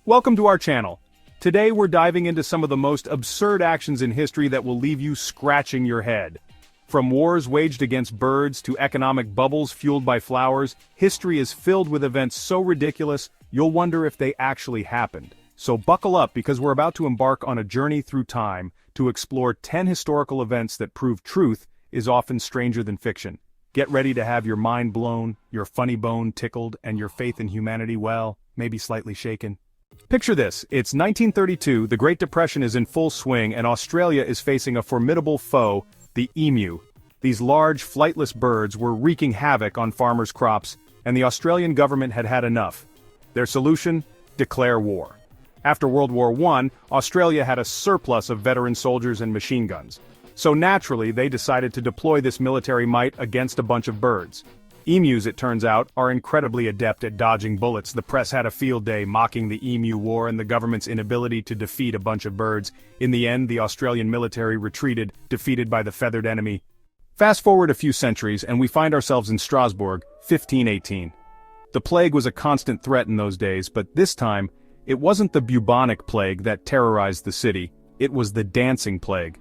Welcome to our channel. Today we're diving into some of the most absurd actions in history that will leave you scratching your head. From wars waged against birds to economic bubbles fueled by flowers, history is filled with events so ridiculous, you'll wonder if they actually happened. So buckle up because we're about to embark on a journey through time to explore 10 historical events that prove truth is often stranger than fiction. Get ready to have your mind blown, your funny bone tickled, and your faith in humanity, well, maybe slightly shaken. Picture this, it's 1932, the Great Depression is in full swing and Australia is facing a formidable foe, the emu. These large, flightless birds were wreaking havoc on farmers' crops, and the Australian government had had enough. Their solution? Declare war. After World War I, Australia had a surplus of veteran soldiers and machine guns. So naturally, they decided to deploy this military might against a bunch of birds. Emus, it turns out, are incredibly adept at dodging bullets. The press had a field day mocking the emu war and the government's inability to defeat a bunch of birds. In the end, the Australian military retreated, defeated by the feathered enemy. Fast forward a few centuries and we find ourselves in Strasbourg, 1518. The plague was a constant threat in those days, but this time, it wasn't the bubonic plague that terrorized the city, it was the dancing plague.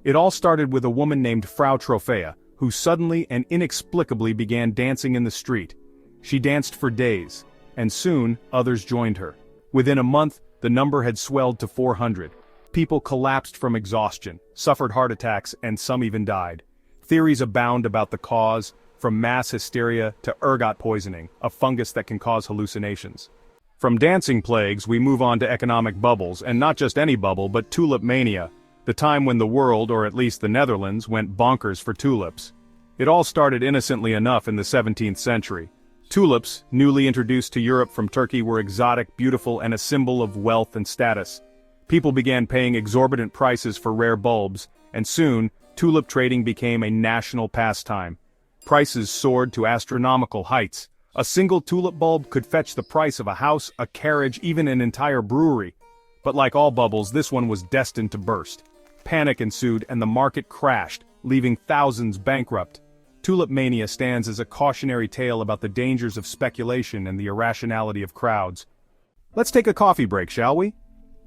It all started with a woman named Frau Trophea, who suddenly and inexplicably began dancing in the street. She danced for days, and soon, others joined her. Within a month, the number had swelled to 400. People collapsed from exhaustion, suffered heart attacks, and some even died. Theories abound about the cause, from mass hysteria to ergot poisoning, a fungus that can cause hallucinations. From dancing plagues, we move on to economic bubbles, and not just any bubble, but tulip mania. The time when the world, or at least the Netherlands, went bonkers for tulips. It all started innocently enough in the 17th century. Tulips, newly introduced to Europe from Turkey, were exotic, beautiful, and a symbol of wealth and status. People began paying exorbitant prices for rare bulbs, and soon, tulip trading became a national pastime. Prices soared to astronomical heights. A single tulip bulb could fetch the price of a house, a carriage, even an entire brewery. But like all bubbles, this one was destined to burst. Panic ensued and the market crashed, leaving thousands bankrupt. Tulip mania stands as a cautionary tale about the dangers of speculation and the irrationality of crowds. Let's take a coffee break, shall we?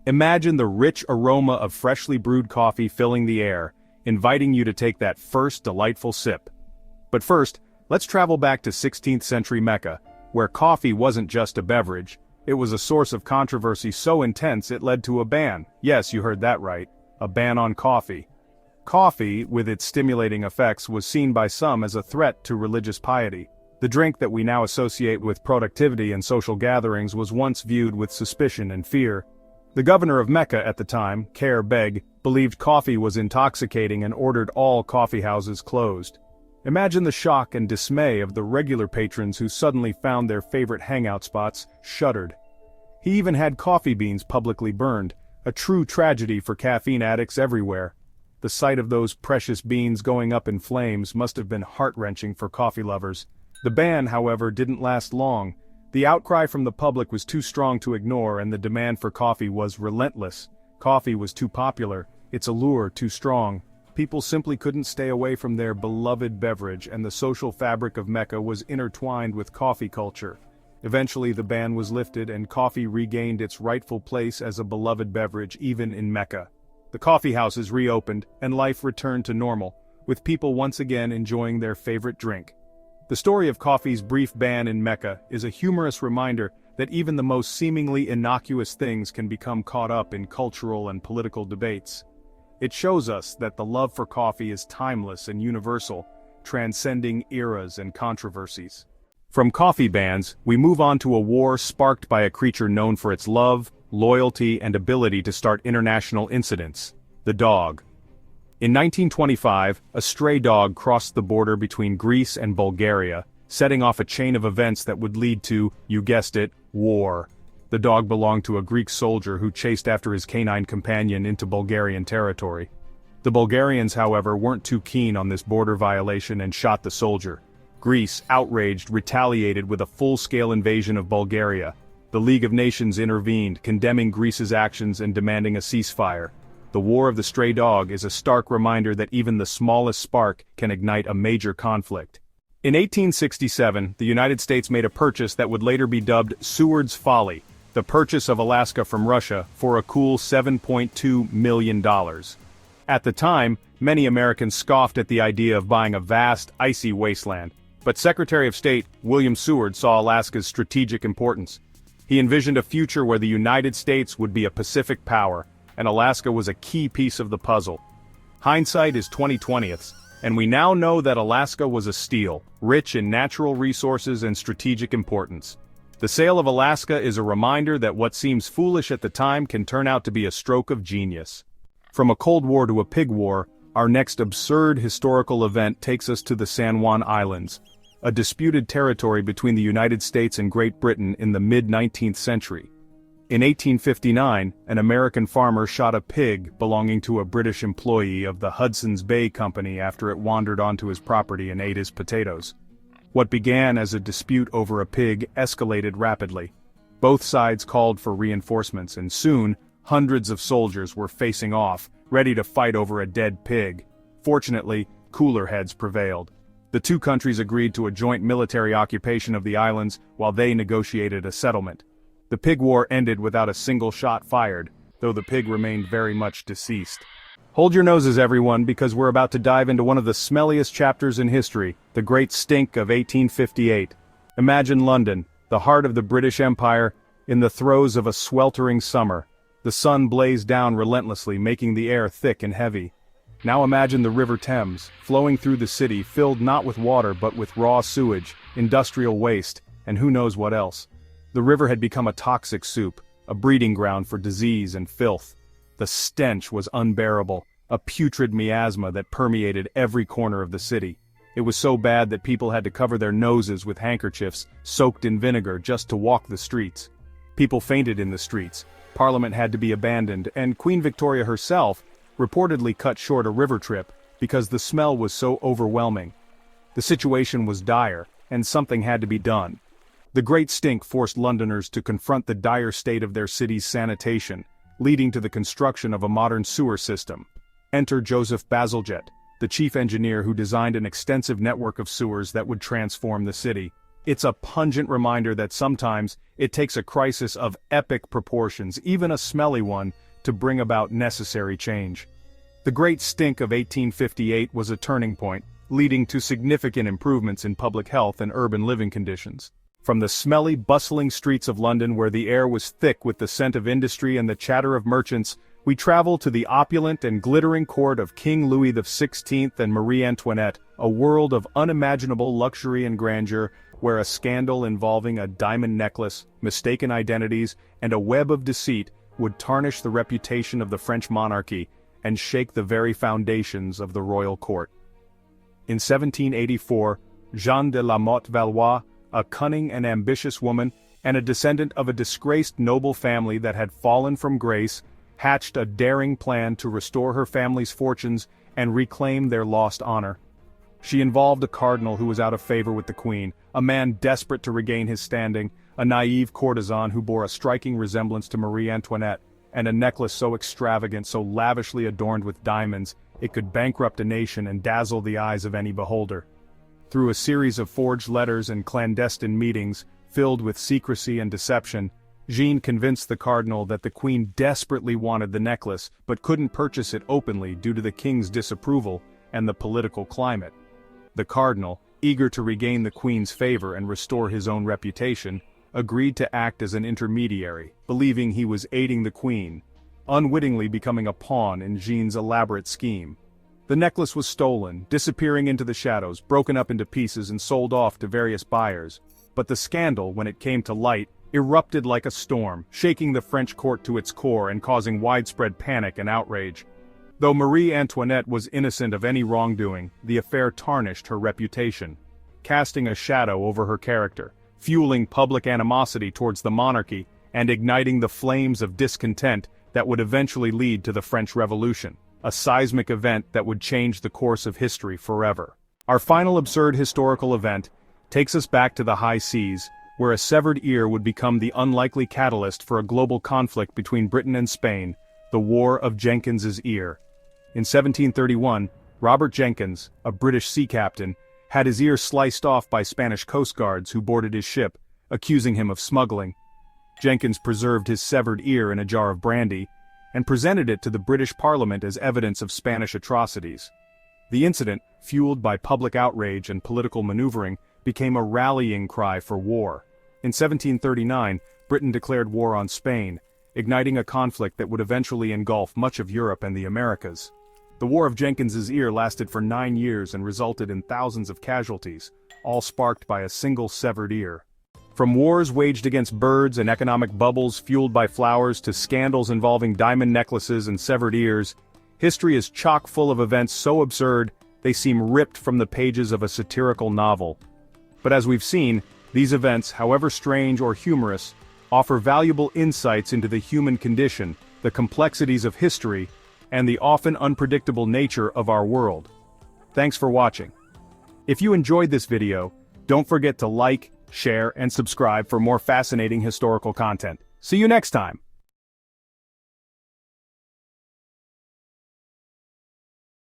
Imagine the rich aroma of freshly brewed coffee filling the air, inviting you to take that first delightful sip. But first, let's travel back to 16th century Mecca, where coffee wasn't just a beverage, it was a source of controversy so intense it led to a ban. Yes, you heard that right. A ban on coffee. Coffee, with its stimulating effects, was seen by some as a threat to religious piety. The drink that we now associate with productivity and social gatherings was once viewed with suspicion and fear. The governor of Mecca at the time, Khair Beg, believed coffee was intoxicating and ordered all coffee houses closed. Imagine the shock and dismay of the regular patrons who suddenly found their favorite hangout spots shuttered. He even had coffee beans publicly burned, a true tragedy for caffeine addicts everywhere. The sight of those precious beans going up in flames must have been heart-wrenching for coffee lovers. The ban, however, didn't last long. The outcry from the public was too strong to ignore and the demand for coffee was relentless. Coffee was too popular, its allure too strong. People simply couldn't stay away from their beloved beverage, and the social fabric of Mecca was intertwined with coffee culture. Eventually the ban was lifted and coffee regained its rightful place as a beloved beverage even in Mecca. The coffee houses reopened and life returned to normal, with people once again enjoying their favorite drink. The story of coffee's brief ban in Mecca is a humorous reminder that even the most seemingly innocuous things can become caught up in cultural and political debates. It shows us that the love for coffee is timeless and universal, transcending eras and controversies. From coffee bans, we move on to a war sparked by a creature known for its love, loyalty, and ability to start international incidents: the dog. In 1925, a stray dog crossed the border between Greece and Bulgaria, setting off a chain of events that would lead to, you guessed it, war. The dog belonged to a Greek soldier who chased after his canine companion into Bulgarian territory. The Bulgarians, however, weren't too keen on this border violation and shot the soldier. Greece, outraged, retaliated with a full-scale invasion of Bulgaria. The League of Nations intervened, condemning Greece's actions and demanding a ceasefire. The War of the Stray Dog is a stark reminder that even the smallest spark can ignite a major conflict. In 1867, the United States made a purchase that would later be dubbed Seward's Folly. the purchase of Alaska from Russia for a cool $7.2 million. At the time, many Americans scoffed at the idea of buying a vast, icy wasteland, but Secretary of State William Seward saw Alaska's strategic importance. He envisioned a future where the United States would be a Pacific power, and Alaska was a key piece of the puzzle. Hindsight is 20/20, and we now know that Alaska was a steal, rich in natural resources and strategic importance. The sale of Alaska is a reminder that what seems foolish at the time can turn out to be a stroke of genius. From a Cold War to a pig war, our next absurd historical event takes us to the San Juan Islands, a disputed territory between the United States and Great Britain in the mid-19th century. In 1859, an American farmer shot a pig belonging to a British employee of the Hudson's Bay Company after it wandered onto his property and ate his potatoes. What began as a dispute over a pig escalated rapidly. Both sides called for reinforcements, and soon, hundreds of soldiers were facing off, ready to fight over a dead pig. Fortunately, cooler heads prevailed. The two countries agreed to a joint military occupation of the islands while they negotiated a settlement. The pig war ended without a single shot fired, though the pig remained very much deceased. Hold your noses, everyone, because we're about to dive into one of the smelliest chapters in history, the Great Stink of 1858. Imagine London, the heart of the British Empire, in the throes of a sweltering summer. The sun blazed down relentlessly, making the air thick and heavy. Now imagine the River Thames, flowing through the city, filled not with water but with raw sewage, industrial waste, and who knows what else. The river had become a toxic soup, a breeding ground for disease and filth. The stench was unbearable, a putrid miasma that permeated every corner of the city. It was so bad that people had to cover their noses with handkerchiefs soaked in vinegar just to walk the streets. People fainted in the streets, Parliament had to be abandoned, and Queen Victoria herself reportedly cut short a river trip because the smell was so overwhelming. The situation was dire, and something had to be done. The Great Stink forced Londoners to confront the dire state of their city's sanitation, leading to the construction of a modern sewer system. Enter Joseph Bazalgette, the chief engineer who designed an extensive network of sewers that would transform the city. It's a pungent reminder that sometimes it takes a crisis of epic proportions, even a smelly one, to bring about necessary change. The Great Stink of 1858 was a turning point, leading to significant improvements in public health and urban living conditions. From the smelly, bustling streets of London where the air was thick with the scent of industry and the chatter of merchants, we travel to the opulent and glittering court of King Louis XVI and Marie Antoinette, a world of unimaginable luxury and grandeur, where a scandal involving a diamond necklace, mistaken identities, and a web of deceit would tarnish the reputation of the French monarchy and shake the very foundations of the royal court. In 1784, Jeanne de la Motte Valois, a cunning and ambitious woman, and a descendant of a disgraced noble family that had fallen from grace, hatched a daring plan to restore her family's fortunes and reclaim their lost honor. She involved a cardinal who was out of favor with the queen, a man desperate to regain his standing, a naive courtesan who bore a striking resemblance to Marie Antoinette, and a necklace so extravagant, so lavishly adorned with diamonds, it could bankrupt a nation and dazzle the eyes of any beholder. Through a series of forged letters and clandestine meetings, filled with secrecy and deception, Jeanne convinced the cardinal that the queen desperately wanted the necklace but couldn't purchase it openly due to the king's disapproval and the political climate. The cardinal, eager to regain the queen's favor and restore his own reputation, agreed to act as an intermediary, believing he was aiding the queen, unwittingly becoming a pawn in Jeanne's elaborate scheme. The necklace was stolen, disappearing into the shadows, broken up into pieces and sold off to various buyers. But the scandal, when it came to light, erupted like a storm, shaking the French court to its core and causing widespread panic and outrage. Though Marie Antoinette was innocent of any wrongdoing, the affair tarnished her reputation, casting a shadow over her character, fueling public animosity towards the monarchy, and igniting the flames of discontent that would eventually lead to the French Revolution, a seismic event that would change the course of history forever. Our final absurd historical event takes us back to the high seas, where a severed ear would become the unlikely catalyst for a global conflict between Britain and Spain, the War of Jenkins's Ear. In 1731, Robert Jenkins, a British sea captain, had his ear sliced off by Spanish coast guards who boarded his ship, accusing him of smuggling. Jenkins preserved his severed ear in a jar of brandy, and presented it to the British Parliament as evidence of Spanish atrocities. The incident, fueled by public outrage and political maneuvering, became a rallying cry for war. In 1739, Britain declared war on Spain, igniting a conflict that would eventually engulf much of Europe and the Americas. The War of Jenkins's Ear lasted for 9 years and resulted in thousands of casualties, all sparked by a single severed ear. From wars waged against birds and economic bubbles fueled by flowers to scandals involving diamond necklaces and severed ears, history is chock full of events so absurd they seem ripped from the pages of a satirical novel. But as we've seen, these events, however strange or humorous, offer valuable insights into the human condition, the complexities of history, and the often unpredictable nature of our world. Thanks for watching. If you enjoyed this video, don't forget to like, share, and subscribe for more fascinating historical content. See you next time!